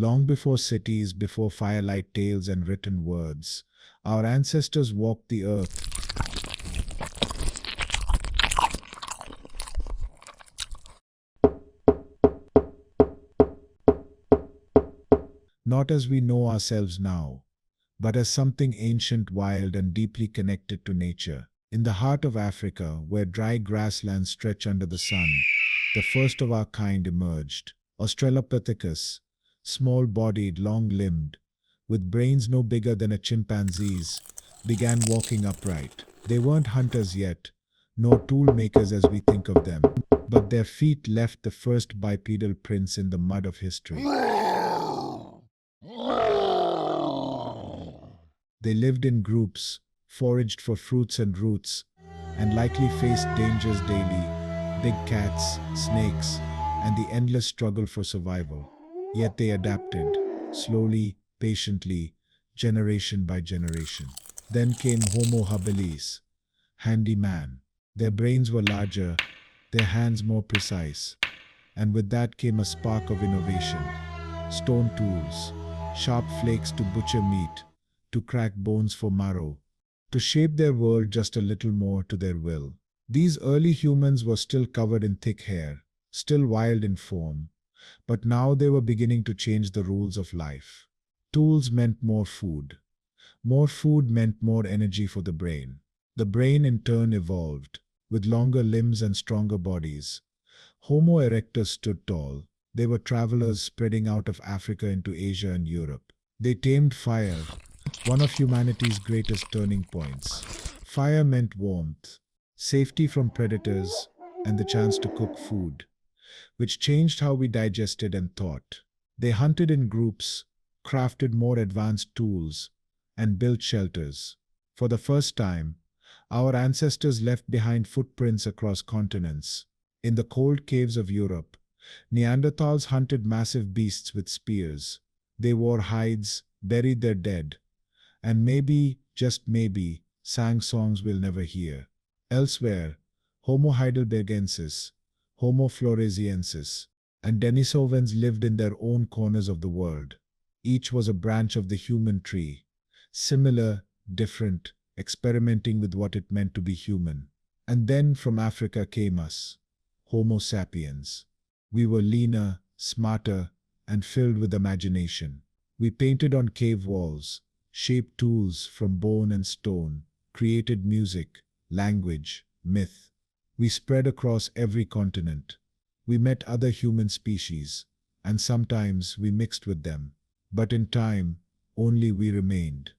Long before cities, before firelight tales and written words, our ancestors walked the earth, not as we know ourselves now, but as something ancient, wild, and deeply connected to nature. In the heart of Africa, where dry grasslands stretch under the sun, the first of our kind emerged. Australopithecus, small-bodied, long-limbed, with brains no bigger than a chimpanzee's, began walking upright. They weren't hunters yet, nor tool makers as we think of them, but their feet left the first bipedal prints in the mud of history. They lived in groups, foraged for fruits and roots, and likely faced dangers daily: big cats, snakes, and the endless struggle for survival. Yet they adapted, slowly, patiently, generation by generation. Then came Homo habilis, handy man. Their brains were larger, their hands more precise, and with that came a spark of innovation. Stone tools, sharp flakes to butcher meat, to crack bones for marrow, to shape their world just a little more to their will. These early humans were still covered in thick hair, still wild in form, but now they were beginning to change the rules of life. Tools meant more food. More food meant more energy for the brain. The brain in turn evolved, with longer limbs and stronger bodies. Homo erectus stood tall. They were travelers spreading out of Africa into Asia and Europe. They tamed fire, one of humanity's greatest turning points. Fire meant warmth, safety from predators, and the chance to cook food, which changed how we digested and thought. They hunted in groups, crafted more advanced tools, and built shelters. For the first time, our ancestors left behind footprints across continents. In the cold caves of Europe, Neanderthals hunted massive beasts with spears. They wore hides, buried their dead, and maybe, just maybe, sang songs we'll never hear. Elsewhere, Homo heidelbergensis, Homo floresiensis, and Denisovans lived in their own corners of the world. Each was a branch of the human tree, similar, different, experimenting with what it meant to be human. And then from Africa came us, Homo sapiens. We were leaner, smarter, and filled with imagination. We painted on cave walls, shaped tools from bone and stone, created music, language, myth. We spread across every continent. We met other human species, and sometimes we mixed with them. But in time, only we remained.